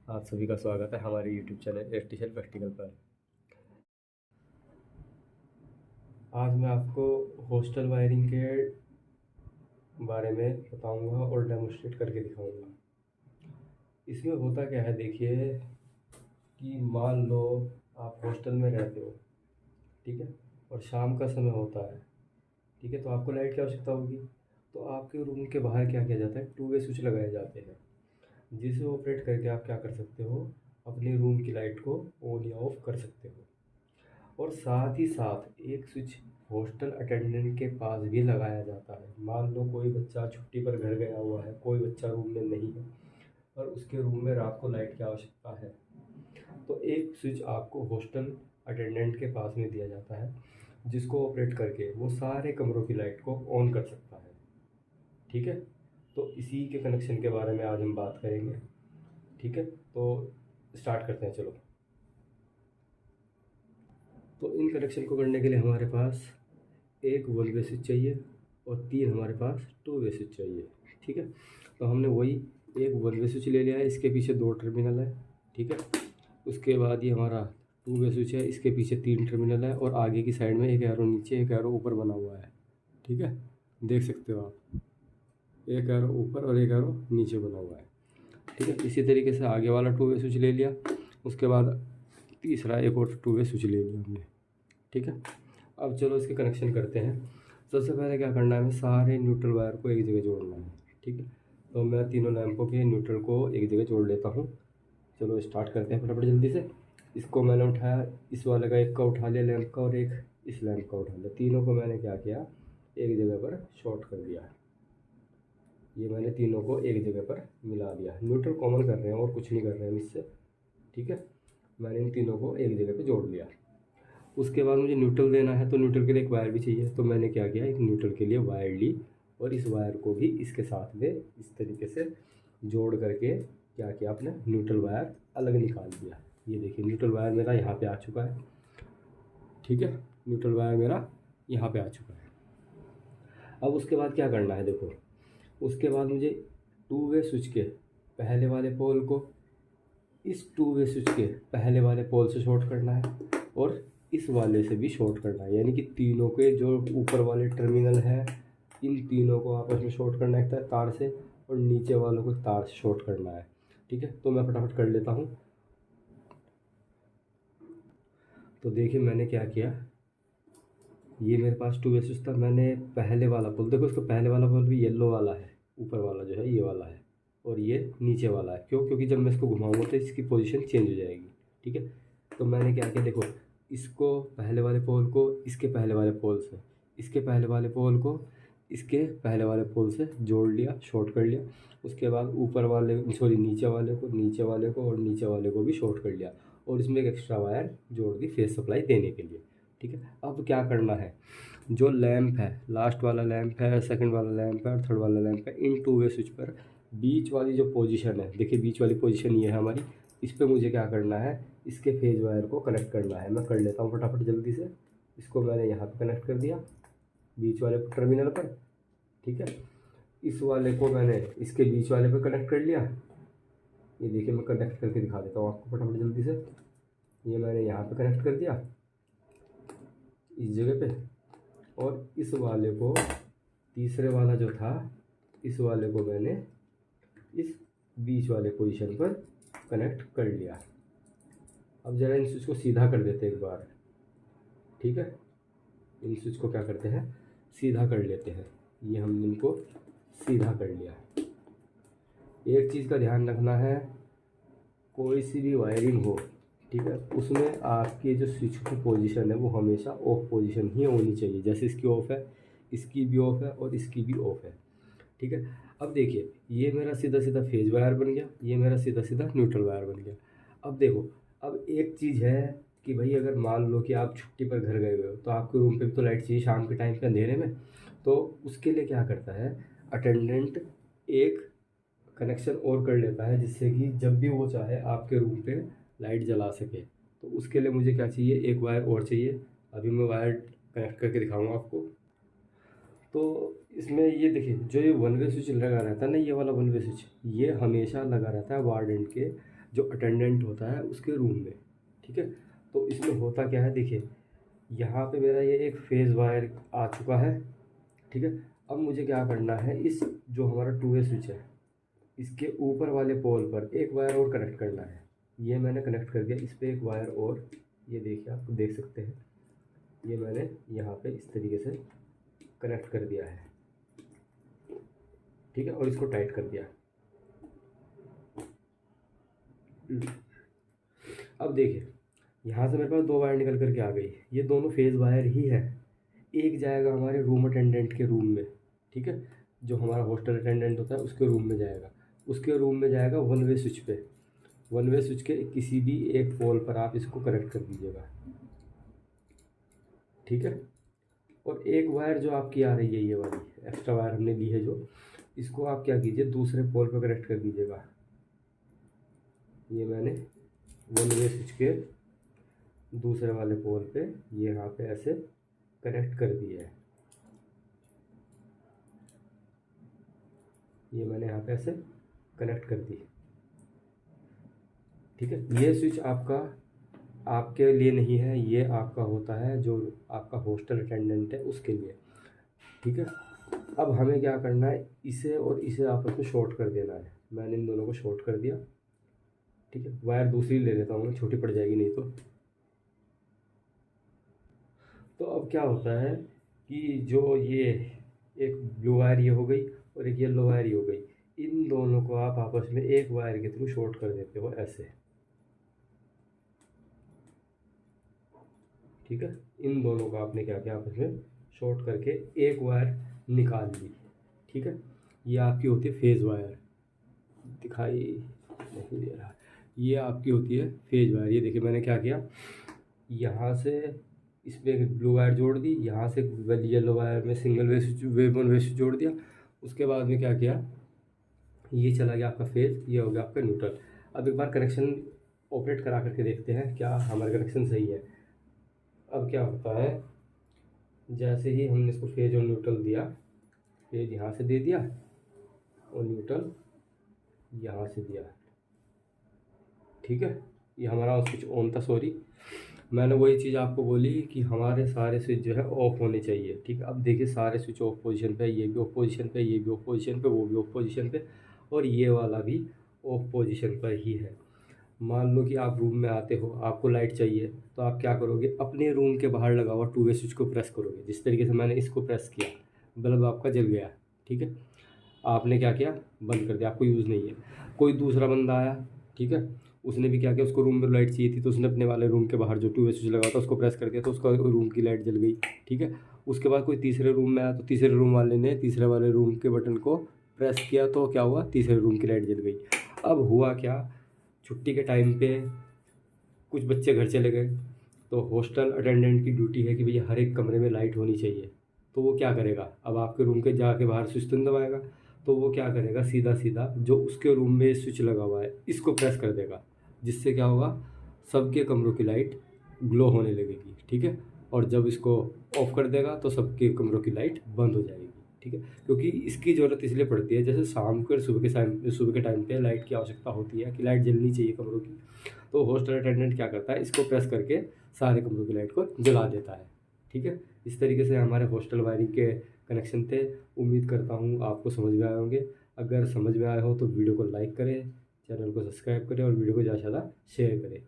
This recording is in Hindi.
आप सभी का स्वागत है हमारे यूट्यूब चैनल इलेक्ट्रिशियन प्रैक्टिकल पर। आज मैं आपको हॉस्टल वायरिंग के बारे में बताऊंगा और डेमोस्ट्रेट करके दिखाऊंगा। इसमें होता क्या है, देखिए कि मान लो आप हॉस्टल में रहते हो, ठीक है, और शाम का समय होता है, ठीक है, तो आपको लाइट की आवश्यकता होगी। तो आपके रूम के बाहर क्या किया जाता है, टू वे स्विच लगाए जाते हैं, जिसे ऑपरेट करके आप क्या कर सकते हो, अपने रूम की लाइट को ऑन या ऑफ कर सकते हो। और साथ ही साथ एक स्विच हॉस्टल अटेंडेंट के पास भी लगाया जाता है। मान लो कोई बच्चा छुट्टी पर घर गया हुआ है, कोई बच्चा रूम में नहीं है और उसके रूम में रात को लाइट की आवश्यकता है, तो एक स्विच आपको हॉस्टल अटेंडेंट के पास में दिया जाता है, जिसको ऑपरेट करके वो सारे कमरों की लाइट को ऑन कर सकता है। ठीक है, तो इसी के कनेक्शन के बारे में आज हम बात करेंगे। ठीक है, तो स्टार्ट करते हैं, चलो। तो इन कनेक्शन को करने के लिए हमारे पास एक वन वे स्विच चाहिए और तीन हमारे पास टू वे स्विच चाहिए। ठीक है, तो हमने वही एक वन वे स्विच ले लिया है, इसके पीछे दो टर्मिनल है। ठीक है, उसके बाद ये हमारा टू वे स्विच है, इसके पीछे तीन टर्मिनल है और आगे की साइड में एक एरो नीचे एक एरो ऊपर बना हुआ है। ठीक है, देख सकते हो आप, एक एरो ऊपर और एक एरो नीचे बना हुआ है। ठीक है, इसी तरीके से आगे वाला टू वे स्विच ले लिया, उसके बाद तीसरा एक और टू वे स्विच ले लिया हमने। ठीक है, अब चलो इसके कनेक्शन करते हैं। सबसे पहले क्या करना है, हमें सारे न्यूट्रल वायर को एक जगह जोड़ना है। ठीक है, तो मैं तीनों लैंपों के न्यूट्रल को एक जगह जोड़ लेता हूँ। चलो स्टार्ट करते हैं फटाफट जल्दी से। इसको मैंने उठाया, इस वाले का एक का उठा लिया लैंप का और एक इस लैंप का उठा लिया, तीनों को मैंने क्या किया, एक जगह पर शॉर्ट कर दिया। ये मैंने तीनों को एक जगह पर मिला दिया, न्यूट्रल कॉमन कर रहे हैं और कुछ नहीं कर रहे हैं इससे। ठीक है, मैंने इन तीनों को एक जगह पर जोड़ लिया। उसके बाद मुझे न्यूट्रल देना है, तो न्यूट्रल के लिए एक वायर भी चाहिए, तो मैंने क्या किया, एक न्यूट्रल के लिए वायर ली और इस वायर को भी इसके साथ में इस तरीके से जोड़ करके क्या किया, अपने न्यूट्रल वायर अलग निकाल दिया। ये देखिए न्यूट्रल वायर मेरा यहाँ पे आ चुका है। ठीक है, न्यूट्रल वायर मेरा यहाँ पे आ चुका है। अब उसके बाद क्या करना है, देखो, उसके बाद मुझे टू वे स्विच के पहले वाले पोल को इस टू वे स्विच के पहले वाले पोल से शॉर्ट करना है और इस वाले से भी शॉर्ट करना है, यानी कि तीनों के जो ऊपर वाले टर्मिनल है, इन तीनों को आपस में शॉर्ट करना है एक तार से और नीचे वालों को तार से शॉर्ट करना है। ठीक है, तो मैं फटाफट कर लेता हूँ। तो देखिए मैंने क्या किया, ये मेरे पास टू वे स्विच था, मैंने पहले वाला पोल, देखो इसका पहले वाला पोल भी येलो वाला है, ऊपर वाला जो है ये वाला है और ये नीचे वाला है। क्यों? क्योंकि जब मैं इसको घुमाऊंगा तो इसकी पोजीशन चेंज हो जाएगी। ठीक है, तो मैंने क्या किया, देखो, इसको पहले वाले पोल को इसके पहले वाले पोल से, इसके पहले वाले पोल को इसके पहले वाले पोल से जोड़ लिया, शॉर्ट कर लिया। उसके बाद ऊपर वाले सॉरी नीचे वाले को, नीचे वाले को और नीचे वाले को भी शॉर्ट कर लिया और इसमें एक एक्स्ट्रा वायर जोड़ दी फेस सप्लाई देने के लिए। ठीक है, अब क्या करना है, जो लैंप है, लास्ट वाला लैंप है, सेकंड वाला लैंप है और थर्ड वाला लैंप है, इन टू वे स्विच पर बीच वाली जो पोजीशन है, देखिए बीच वाली पोजीशन ये है हमारी, इस पर मुझे क्या करना है, इसके फेज वायर को कनेक्ट करना है। मैं कर लेता हूँ फटाफट जल्दी से। इसको मैंने यहाँ पे कनेक्ट कर दिया बीच वाले टर्मिनल पर। ठीक है, इस वाले को मैंने इसके बीच वाले पर कनेक्ट कर लिया। ये देखिए मैं कनेक्ट करके दिखा देता हूँ आपको फटाफट जल्दी से। ये मैंने यहाँ पे कनेक्ट कर दिया इस जगह पे, और इस वाले को, तीसरे वाला जो था, इस वाले को मैंने इस बीच वाले पोजीशन पर कनेक्ट कर लिया। अब ज़रा इन स्विच को सीधा कर देते हैं एक बार। ठीक है, इन स्विच को क्या करते हैं, सीधा कर लेते हैं। ये हम इनको सीधा कर लिया। एक चीज़ का ध्यान रखना है, कोई सी भी वायरिंग हो, ठीक है, उसमें आपके जो स्विच की पोजीशन है वो हमेशा ऑफ पोजीशन ही होनी चाहिए। जैसे इसकी ऑफ है, इसकी भी ऑफ है और इसकी भी ऑफ है। ठीक है, अब देखिए ये मेरा सीधा सीधा फेज वायर बन गया, ये मेरा सीधा सीधा न्यूट्रल वायर बन गया। अब देखो, अब एक चीज़ है कि भाई अगर मान लो कि आप छुट्टी पर घर गए हुए हो तो आपके रूम पे भी तो लाइट चाहिए शाम के टाइम पे अंधेरे में। तो उसके लिए क्या करता है, अटेंडेंट एक कनेक्शन और कर लेता है, जिससे कि जब भी वो चाहे आपके रूम पे लाइट जला सके। तो उसके लिए मुझे क्या चाहिए, एक वायर और चाहिए। अभी मैं वायर कनेक्ट करके दिखाऊंगा आपको। तो इसमें ये देखिए, जो ये वन वे स्विच लगा रहता है ना, ये वाला वन वे स्विच, ये हमेशा लगा रहता है वार्ड एंड के जो अटेंडेंट होता है उसके रूम में, ठीक है। तो इसमें होता क्या है, देखिए यहाँ पे मेरा ये एक फेज़ वायर आ चुका है, ठीक है। अब मुझे क्या करना है, इस जो हमारा 2 वे स्विच है इसके ऊपर वाले पोल पर एक वायर और कनेक्ट करना है। ये मैंने कनेक्ट कर दिया, इस पर एक वायर और, ये देखिए आप देख सकते हैं, ये मैंने यहाँ पे इस तरीके से कनेक्ट कर दिया है, ठीक है, और इसको टाइट कर दिया। अब देखिए यहाँ से मेरे पास 2 वायर निकल करके आ गई, ये दोनों फेज़ वायर ही है। एक जाएगा हमारे रूम अटेंडेंट के रूम में, ठीक है, जो हमारा हॉस्टल अटेंडेंट होता है उसके रूम में जाएगा, उसके रूम में जाएगा 1 वे स्विच पे, 1 वे स्विच के किसी भी एक पोल पर आप इसको कनेक्ट कर दीजिएगा, ठीक है। और एक वायर जो आपकी आ रही है, ये वाली एक्स्ट्रा वायर हमने ली है जो, इसको आप क्या कीजिए, दूसरे पोल पर कनेक्ट कर दीजिएगा। ये मैंने 1 वे स्विच के दूसरे वाले पोल पे ये यहाँ पे ऐसे कनेक्ट कर दिया है, ये मैंने यहाँ पे ऐसे कनेक्ट कर दी, ठीक है। ये स्विच आपका आपके लिए नहीं है, ये आपका होता है जो आपका हॉस्टल अटेंडेंट है उसके लिए, ठीक है। अब हमें क्या करना है, इसे और इसे आपस में शॉर्ट कर देना है। मैंने इन दोनों को शॉर्ट कर दिया, ठीक है। वायर दूसरी ले लेता हूँ, छोटी पड़ जाएगी नहीं तो अब क्या होता है कि जो ये एक ब्लू वायर ये हो गई और एक येलो वायर ये हो गई, इन दोनों को आप आपस में एक वायर के थ्रू शॉर्ट कर देते हो ऐसे, ठीक है। इन दोनों को आपने क्या किया, आपस में शॉर्ट करके एक वायर निकाल ली, ठीक है। ये आपकी होती है फेज़ वायर, दिखाई नहीं दे रहा, ये आपकी होती है फेज़ वायर। ये देखिए मैंने क्या किया, यहाँ से इस पर एक ब्लू वायर जोड़ दी, यहाँ से येलो वायर में सिंगल वे 1 वे जोड़ दिया। उसके बाद में क्या किया, ये चला गया आपका फेज़, ये हो गया आपका न्यूट्रल। अब एक बार कनेक्शन ऑपरेट करा करके देखते हैं क्या हमारा कनेक्शन सही है। अब क्या होता है, जैसे ही हमने इसको फेज़ और न्यूट्रल दिया, फेज़ यहाँ से दे दिया और न्यूट्रल यहाँ से दिया, ठीक है। ये हमारा स्विच ऑन था, सॉरी मैंने वही चीज़ आपको बोली कि हमारे सारे स्विच जो है ऑफ होने चाहिए, ठीक है। अब देखिए सारे स्विच ऑफ पोजीशन पे, ये भी ऑफ पोजीशन पे, ये भी ऑफ पोजीशन पे, वो भी ऑफ पोजीशन पे, और ये वाला भी ऑफ पोजीशन पर ही है। मान लो कि आप रूम में आते हो, आपको लाइट चाहिए, तो आप क्या करोगे, अपने रूम के बाहर लगा हुआ 2 वे स्विच को प्रेस करोगे, जिस तरीके से मैंने इसको प्रेस किया, बल्ब आपका जल गया, ठीक है। आपने क्या किया, बंद कर दिया, आपको यूज़ नहीं है। कोई दूसरा बंदा आया, ठीक है, उसने भी क्या किया, उसको रूम में लाइट चाहिए थी, तो उसने अपने वाले रूम के बाहर जो 2 वे स्विच लगा था उसको प्रेस कर दिया, तो उसका रूम की लाइट जल गई, ठीक है। उसके बाद कोई तीसरे रूम में आया, तो तीसरे रूम वाले ने तीसरे वाले रूम के बटन को प्रेस किया, तो क्या हुआ, तीसरे रूम की लाइट जल गई। अब हुआ क्या, छुट्टी के टाइम पे कुछ बच्चे घर चले गए, तो हॉस्टल अटेंडेंट की ड्यूटी है कि भैया हर एक कमरे में लाइट होनी चाहिए, तो वो क्या करेगा, अब आपके रूम के जाके बाहर स्विच तो नहीं दबाएगा, तो वो क्या करेगा, सीधा सीधा जो उसके रूम में स्विच लगा हुआ है इसको प्रेस कर देगा, जिससे क्या होगा, सबके कमरों की लाइट ग्लो होने लगेगी, ठीक है। और जब इसको ऑफ कर देगा तो सबके कमरों की लाइट बंद हो जाएगी, ठीक है। क्योंकि इसकी ज़रूरत इसलिए पड़ती है, जैसे शाम को और सुबह के टाइम पे लाइट की आवश्यकता होती है कि लाइट जलनी चाहिए कमरों की, तो हॉस्टल अटेंडेंट क्या करता है, इसको प्रेस करके सारे कमरों की लाइट को जला देता है, ठीक है। इस तरीके से हमारे हॉस्टल वायरिंग के कनेक्शन थे। उम्मीद करता हूँ आपको समझ में आए होंगे। अगर समझ में आए हो तो वीडियो को लाइक करें, चैनल को सब्सक्राइब करें और वीडियो को ज़्यादा से ज़्यादा शेयर करें।